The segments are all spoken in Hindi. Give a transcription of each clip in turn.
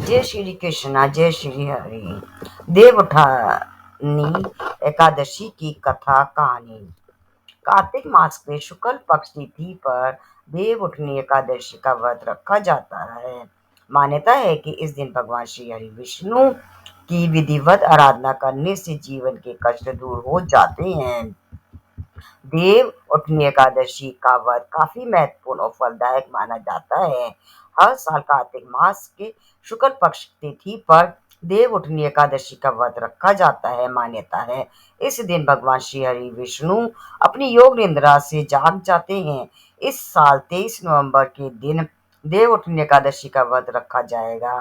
जय श्री कृष्णा जय श्री हरि। देव उठानी एकादशी की कथा कहानी। कार्तिक मास के शुक्ल पक्ष तिथि पर देव उठनी एकादशी का व्रत रखा जाता है। मान्यता है कि इस दिन भगवान श्री हरि विष्णु की विधिवत आराधना करने से जीवन के कष्ट दूर हो जाते हैं। देव उठनी एकादशी का व्रत काफी महत्वपूर्ण और फलदायक माना जाता है। हर साल कार्तिक मास के शुक्ल पक्ष तिथि पर देव उठनी एकादशी का व्रत रखा जाता है। मान्यता है इस दिन भगवान श्री हरि विष्णु अपनी योग निद्रा से जाग जाते हैं। इस साल 23 नवंबर के दिन देव उठनी एकादशी का व्रत रखा जाएगा।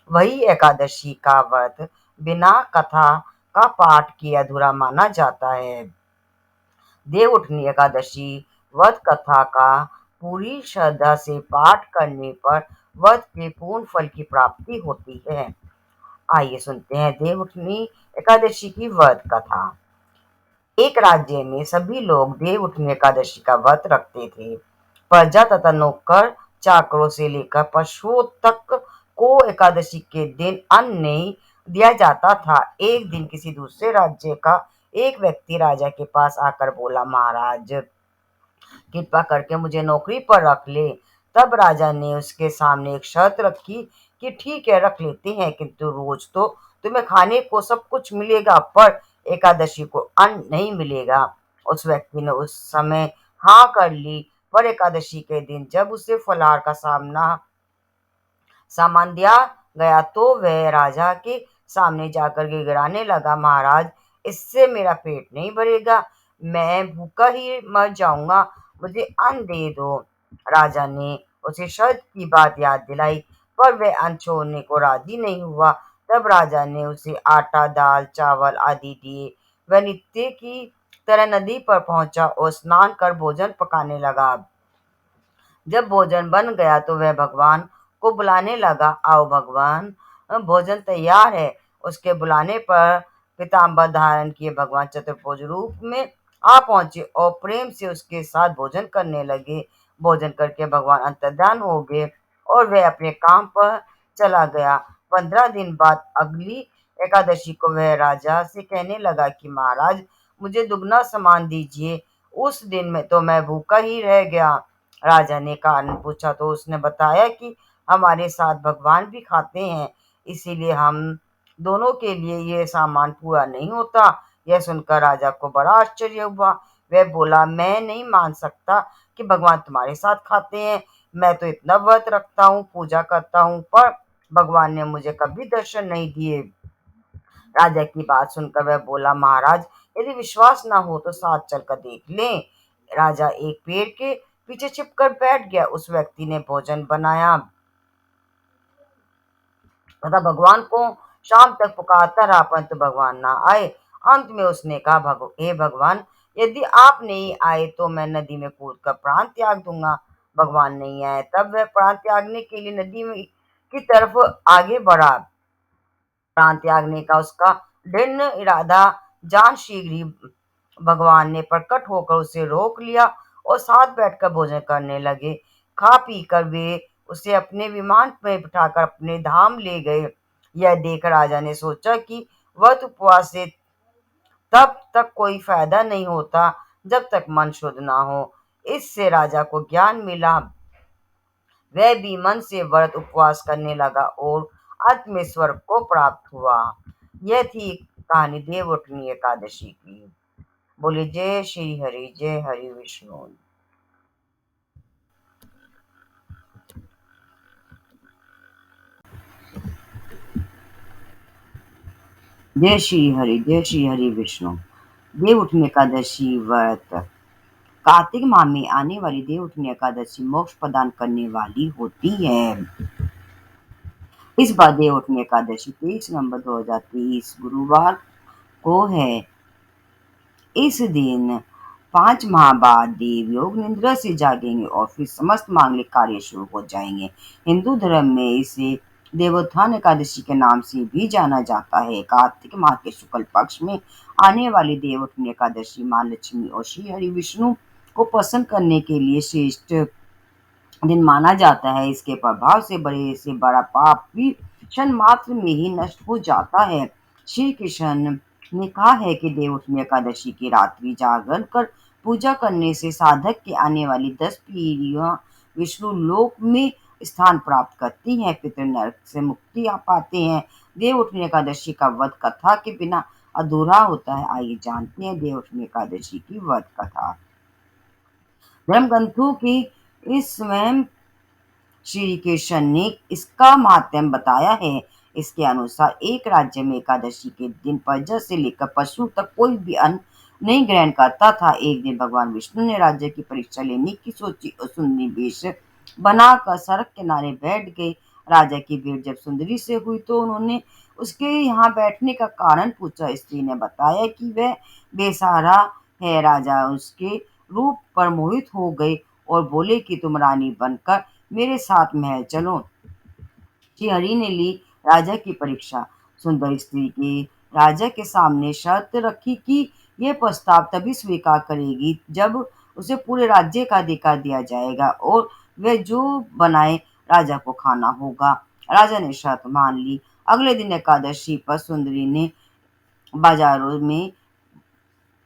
वही एकादशी का व्रत बिना कथा का पाठ किए अधूरा माना जाता है। देव उठनी एकादशी व्रत कथा का पूरी श्रद्धा से पाठ करने पर व्रत के पूर्ण फल की प्राप्ति होती है। आइए सुनते हैं देव उठनी एकादशी की व्रत कथा। एक राज्य में सभी लोग देव उठनी एकादशी का व्रत रखते थे। प्रजा तथा नौकर चाकरों से लेकर पशुओं तक को एकादशी के दिन अन्न नहीं दिया जाता था। एक दिन किसी दूसरे राज्य का एक व्यक्ति राजा के पास आकर बोला, महाराज कृपा करके मुझे नौकरी पर रख ले। तब राजा ने उसके सामने एक शर्त रखी कि ठीक है, रख लेते हैं, किंतु रोज तो तुम्हें खाने को सब कुछ मिलेगा, पर एकादशी को अन्न नहीं मिलेगा। उस व्यक्ति ने उस समय हाँ कर ली। पर एकादशी के दिन जब उसे फलाहार का सामान दिया गया तो वह राजा के सामने जाकर गिड़गिड़ाने लगा, महाराज इससे मेरा पेट नहीं भरेगा, मैं भूखा ही मर जाऊंगा, मुझे अन्न दे दो। राजा ने उसे शर्त की बात याद दिलाई, पर वह अन्न छोड़ने को राजी नहीं हुआ। तब राजा ने उसे आटा दाल चावल आदि दिए। वह नित्य की तरह नदी पर पहुंचा और स्नान कर भोजन पकाने लगा। जब भोजन बन गया तो वह भगवान को बुलाने लगा, आओ भगवान, भोजन तैयार है। उसके बुलाने पर पीताम्बर धारण किए भगवान चतुर्भुज रूप में आ पहुंचे और प्रेम से उसके साथ भोजन करने लगे। भोजन करके भगवान अंतर्ध्यान हो गए और वह अपने काम पर चला गया। 15 दिन बाद अगली एकादशी को वह राजा से कहने लगा कि महाराज मुझे दुगना सामान दीजिए, उस दिन में तो मैं भूखा ही रह गया। राजा ने कारण पूछा तो उसने बताया कि हमारे साथ भगवान भी खाते हैं, इसीलिए हम दोनों के लिए यह सामान पूरा नहीं होता। यह सुनकर राजा को बड़ा आश्चर्य हुआ। वह बोला, मैं नहीं मान सकता कि भगवान तुम्हारे साथ खाते हैं। मैं तो इतना व्रत रखता हूँ, पूजा करता हूँ, पर भगवान ने मुझे कभी दर्शन नहीं दिए। राजा की बात सुनकर वह बोला, महाराज यदि विश्वास ना हो तो साथ चलकर देख लें। राजा एक पेड़ के पीछे छिपकर बैठ गया। उस व्यक्ति ने भोजन बनाया तथा भगवान को शाम तक पुकारता रहा, परंतु भगवान ना आए। अंत में उसने कहा, हे भगवान, यदि आप नहीं आए तो मैं नदी में कूदकर प्राण त्याग दूंगा। भगवान नहीं आए तब वह प्राण त्यागने के लिए नदी में की तरफ आगे बढ़ा। प्राण त्यागने का उसका दृढ़ इरादा जान शीघ्र ही भगवान ने प्रकट होकर उसे रोक लिया और साथ बैठकर भोजन करने लगे। खा पी कर वे उसे अपने विमान में बिठाकर अपने धाम ले गए। यह देख राजा ने सोचा कि व्रत उपवास से तब तक कोई फायदा नहीं होता जब तक मन शुद्ध ना हो। इससे राजा को ज्ञान मिला। वह भी मन से व्रत उपवास करने लगा और अंत में स्वर्ग को प्राप्त हुआ। यह थी कहानी देव उठनी एकादशी की। बोले जय हरि विष्णु। जय श्री हरि विष्णु। देव उठनी एकादशी व्रत। कार्तिक माह में आने वाली देव उठनी एकादशी मोक्ष प्रदान करने वाली होती है। इस बार देव उठनी एकादशी 23 नवंबर 2023 गुरुवार को है। इस दिन 5 माह बाद देव योग निद्रा से जागेंगे और फिर समस्त मांगलिक कार्य शुरू हो जाएंगे। हिंदू धर्म में इसे देवोत्थान एकादशी के नाम से भी जाना जाता है। कार्तिक माह के शुक्ल पक्ष में आने वाली देव उठनी एकादशी माँ लक्ष्मी और श्री हरि विष्णु को प्रसन्न करने के लिए श्रेष्ठ दिन माना जाता है। इसके प्रभाव से बड़े से बड़ा पाप भी क्षण मात्र में ही नष्ट हो जाता है। श्री कृष्ण ने कहा है कि देवउठनी एकादशी की रात्रि जागरण कर पूजा करने से साधक की आने वाली 10 पीढ़ियां विष्णु लोक में स्थान प्राप्त करती हैं, पितृ नरक से मुक्ति पाते हैं। देवउठनी एकादशी का व्रत कथा के बिना अधूरा होता है। आइए जानते हैं देवउठनी एकादशी की व्रत कथा। धर्म ग्रंथों की इस स्वयं श्री कृष्ण ने इसका माध्यम बताया है। इसके अनुसार एक राज्य में एकादशी के दिन प्रजा से लेकर पशु तक कोई भी अन्न नहीं ग्रहण करता था। एक दिन भगवान विष्णु ने राज्य की परीक्षा लेने की सोची और सुंदरी वेश बनाकर सड़क किनारे बैठ गए। राजा की भेंट जब सुंदरी से हुई तो उन्होंने उसके यहाँ बैठने का कारण पूछा। स्त्री ने बताया कि वह बेसहारा है। राजा उसके रूप पर मोहित हो गए और बोले कि तुम रानी बनकर मेरे साथ महल चलो। श्री हरि ने ली राजा की परीक्षा। सुंदर स्त्री की राजा के सामने शर्त रखी कि यह प्रस्ताव तभी स्वीकार करेगी जब उसे पूरे राज्य का अधिकार दिया जाएगा और वह जो बनाए राजा को खाना होगा। राजा ने शर्त मान ली। अगले दिन एकादशी पर सुंदरी ने बाजारों में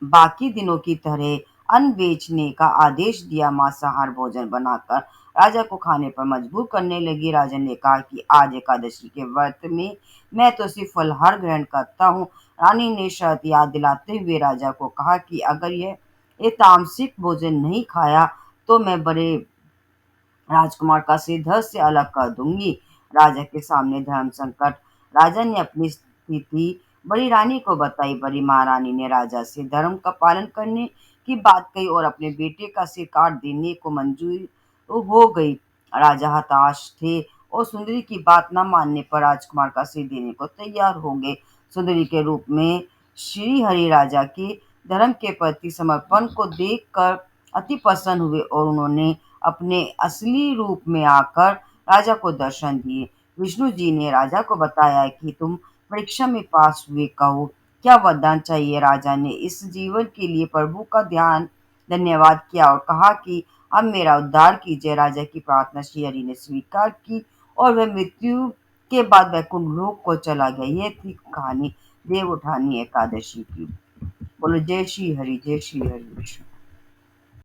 बाकी दिनों की तरह अन्न बेचने का आदेश दिया। मांसाहार भोजन बनाकर राजा को खाने पर मजबूर करने लगी। राजा ने कहा कि आज एकादशी के व्रत में मैं तो सिर्फ फलाहार ग्रहण करता हूँ। रानी ने शर्त याद दिलाते हुए राजा को कहा कि अगर ये तामसिक भोजन नहीं खाया तो मैं बड़े राजकुमार का सिर धड़ से अलग कर दूंगी। राजा के सामने धर्म संकट। राजा ने अपनी स्थिति बड़ी रानी को बताई। बड़ी महारानी ने राजा से धर्म का पालन करने की बात कही और अपने बेटे का सिर काट देने को मंजूर हो गई। राजा हताश थे और सुंदरी की बात न मानने पर राजकुमार का सिर देने को तैयार हो गए। सुंदरी के रूप में श्री हरि राजा के धर्म के प्रति समर्पण को देखकर अति प्रसन्न हुए और उन्होंने अपने असली रूप में आकर राजा को दर्शन दिए। विष्णु जी ने राजा को बताया कि तुम परीक्षा में पास हुए, कहो क्या वरदान चाहिए। राजा ने इस जीवन के लिए प्रभु का ध्यान धन्यवाद किया और कहा कि अब मेरा उद्धार कीजिए। राजा की प्रार्थना श्री हरि ने स्वीकार की और वह मृत्यु के बाद वैकुंठ लोक को चला गया। यह थी कहानी देव उठानी एकादशी की। बोलो जय श्री हरि, जय श्री हरि।